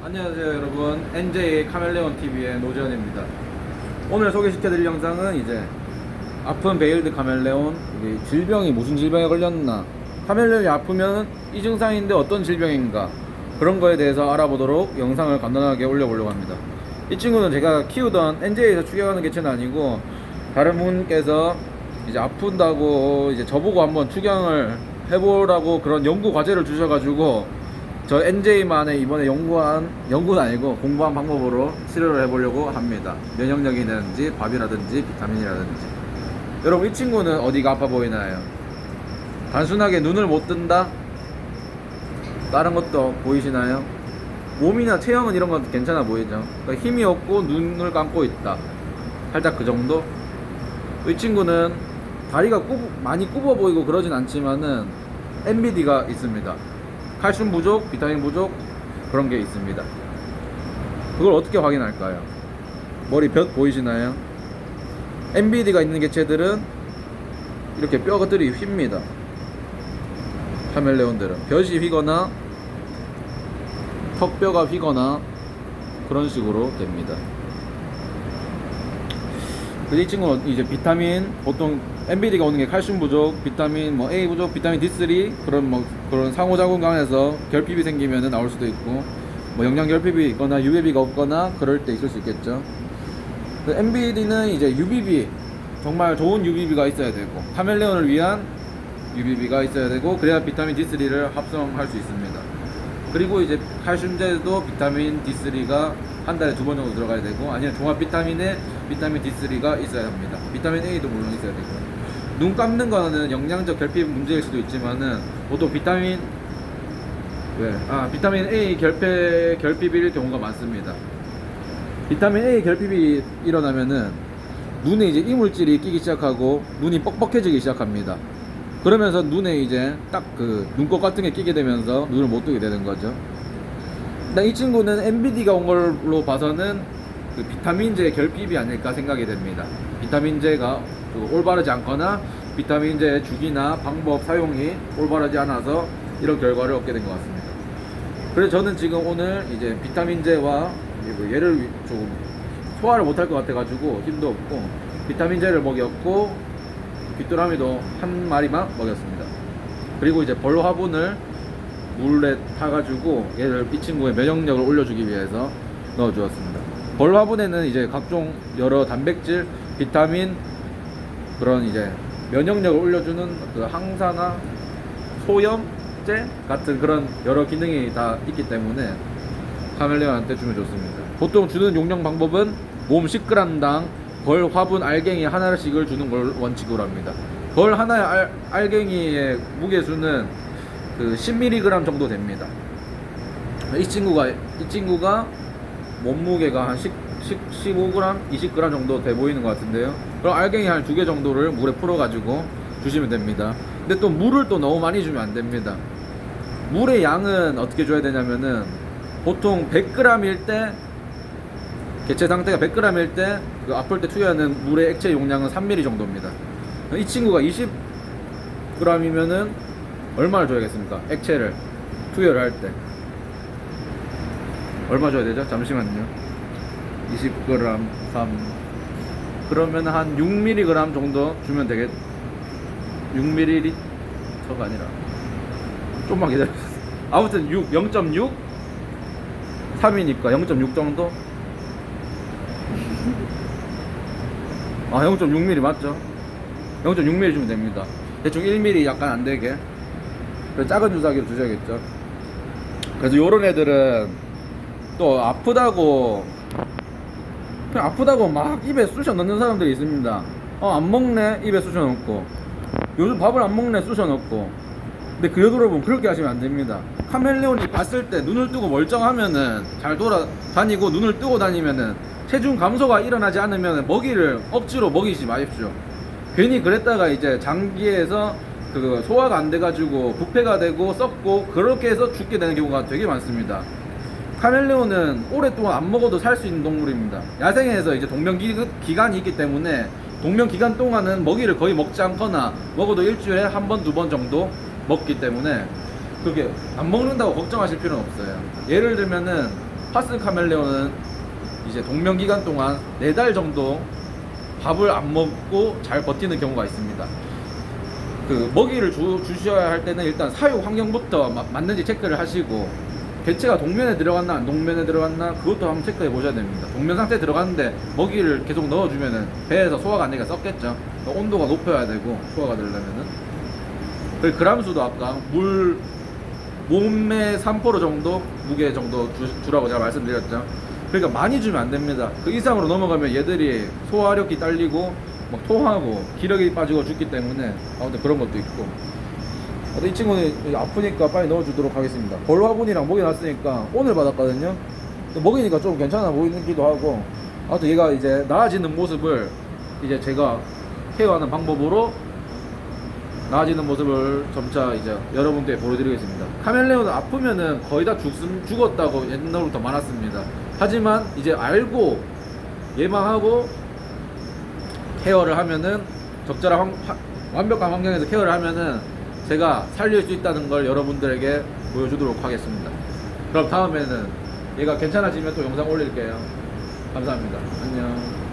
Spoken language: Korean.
안녕하세요 여러분, NJ 카멜레온 TV의 노재현입니다. 오늘 소개시켜드릴 영상은 이제 아픈 베일드 카멜레온, 이게 질병이 무슨 질병에 걸렸나, 카멜레온이 아프면 이 증상인데 어떤 질병인가, 그런 거에 대해서 알아보도록 영상을 간단하게 올려보려고 합니다. 이 친구는 제가 키우던 NJ에서 추격하는 개체는 아니고 다른 분께서 이제 아픈다고 이제 저보고 한번 추경을 해보라고 그런 연구 과제를 주셔가지고 저 NJ만의 이번에 연구는 아니고 공부한 방법으로 치료를 해보려고 합니다. 면역력이라든지 밥이라든지 비타민이라든지. 여러분, 이 친구는 어디가 아파 보이나요? 단순하게 눈을 못 뜬다? 다른 것도 보이시나요? 몸이나 체형은 이런 건 괜찮아 보이죠? 그러니까 힘이 없고 눈을 감고 있다, 살짝 그 정도? 이 친구는 다리가 많이 굽어 보이고 그러진 않지만은 MBD가 있습니다. 칼슘 부족, 비타민 부족, 그런 게 있습니다. 그걸 어떻게 확인할까요? 머리 볕 보이시나요? MBD가 있는 개체들은 이렇게 뼈들이 휩니다. 카멜레온들은 볕이 휘거나 턱뼈가 휘거나 그런 식으로 됩니다. 이 친구는 이제 비타민, 보통 MBD가 오는 게 칼슘 부족, 비타민 뭐 A 부족, 비타민 D3 그런 상호작용 강해서 결핍이 생기면 나올 수도 있고, 뭐 영양 결핍이 있거나 UVB가 없거나 그럴 때 있을 수 있겠죠. MBD는 이제 UVB, 정말 좋은 UVB가 있어야 되고 카멜레온을 위한 UVB가 있어야 되고, 그래야 비타민 D3를 합성할 수 있습니다. 그리고 이제 칼슘제도 비타민 D3가 한 달에 2번 정도 들어가야 되고, 아니면 종합 비타민에 비타민 D3가 있어야 합니다. 비타민 A도 물론 있어야 되고. 눈 감는 거는 영양적 결핍 문제일 수도 있지만은 보통 비타민 A 결핍일 경우가 많습니다. 비타민 A 결핍이 일어나면은 눈에 이제 이물질이 끼기 시작하고 눈이 뻑뻑해지기 시작합니다. 그러면서 눈에 이제 딱 그 눈곱 같은 게 끼게 되면서 눈을 못 뜨게 되는 거죠. 이 친구는 MBD가 온 걸로 봐서는 그 비타민제 결핍이 아닐까 생각이 됩니다. 비타민제가 올바르지 않거나 비타민제의 주기나 방법 사용이 올바르지 않아서 이런 결과를 얻게 된 것 같습니다. 그래서 저는 지금 오늘 이제 비타민제와 얘를 조금 소화를 못할 것 같아가지고 힘도 없고 비타민제를 먹였고, 귀뚜라미도 한 마리만 먹였습니다. 그리고 이제 벌 화분을 물에 타가지고 이 친구의 면역력을 올려주기 위해서 넣어주었습니다. 벌 화분에는 이제 각종 여러 단백질, 비타민, 그런 이제 면역력을 올려주는 그 항산화, 소염제 같은 그런 여러 기능이 다 있기 때문에 카멜레온한테 주면 좋습니다. 보통 주는 용량 방법은 몸 10g당 벌 화분 알갱이 하나씩을 주는 걸 원칙으로 합니다. 벌 하나의 알갱이의 무게수는 그 10mg 정도 됩니다. 이 친구가 몸무게가 한 15g, 20g 정도 돼 보이는 것 같은데요. 그럼 알갱이 한 2개 정도를 물에 풀어가지고 주시면 됩니다. 근데 또 물을 또 너무 많이 주면 안 됩니다. 물의 양은 어떻게 줘야 되냐면은 보통 100g일 때, 개체 상태가 100g일 때 그 아플 때 투여하는 물의 액체 용량은 3ml 정도입니다. 이 친구가 20g이면은 얼마를 줘야겠습니까? 액체를 투여를 할 때 얼마 줘야 되죠? 잠시만요. 20g 3, 그러면 한 6mg 정도 주면 되겠. 6ml가 아니라 좀만 기다려주세요. 아무튼 0.6 3이니까 0.6 정도. 0.6mm 맞죠? 0.6mm 주면 됩니다. 대충 1mm 약간 안 되게. 작은 주사기로 주셔야겠죠. 그래서 요런 애들은 또 아프다고 막 입에 쑤셔 넣는 사람들이 있습니다. 안 먹네, 입에 쑤셔 넣고. 요즘 밥을 안 먹네, 쑤셔 넣고. 근데 그 여러분, 그렇게 하시면 안 됩니다. 카멜레온이 봤을 때 눈을 뜨고 멀쩡하면은 잘 돌아다니고, 눈을 뜨고 다니면은 체중 감소가 일어나지 않으면 먹이를 억지로 먹이지 마십시오. 괜히 그랬다가 이제 장기에서 그 소화가 안 돼가지고 부패가 되고 썩고 그렇게 해서 죽게 되는 경우가 되게 많습니다. 카멜레온은 오랫동안 안 먹어도 살 수 있는 동물입니다. 야생에서 이제 동면기간이 있기 때문에 동면기간 동안은 먹이를 거의 먹지 않거나 먹어도 일주일에 한 번, 2번 정도 먹기 때문에 그렇게 안 먹는다고 걱정하실 필요는 없어요. 예를 들면은 하스 카멜레온은 이제 동면 기간 동안 4달 정도 밥을 안 먹고 잘 버티는 경우가 있습니다. 그 먹이를 주셔야 할 때는 일단 사육 환경부터 맞는지 체크를 하시고, 개체가 동면에 들어갔나 안 동면에 들어갔나 그것도 한번 체크해 보셔야 됩니다. 동면 상태에 들어갔는데 먹이를 계속 넣어주면은 배에서 소화가 안 되니까 썩겠죠. 온도가 높여야 되고 소화가 되려면은. 그리고 그람수도 아까 물 몸매 3% 정도 무게 정도 주라고 제가 말씀드렸죠. 그러니까 많이 주면 안 됩니다. 그 이상으로 넘어가면 얘들이 소화력이 딸리고 막 토하고 기력이 빠지고 죽기 때문에 아무튼 그런 것도 있고. 이 친구는 아프니까 빨리 넣어주도록 하겠습니다. 벌 화분이랑 먹이 놨으니까 오늘 받았거든요. 먹이니까 좀 괜찮아 보이기도 하고. 아무튼 얘가 이제 나아지는 모습을 이제 제가 케어하는 방법으로 나아지는 모습을 점차 이제 여러분께 보여드리겠습니다. 카멜레온은 아프면은 거의 다 죽었다고 옛날부터 많았습니다. 하지만 이제 알고 예방하고 케어를 하면은 적절한 완벽한 환경에서 케어를 하면은 제가 살릴 수 있다는 걸 여러분들에게 보여주도록 하겠습니다. 그럼 다음에는 얘가 괜찮아지면 또 영상 올릴게요. 감사합니다. 안녕.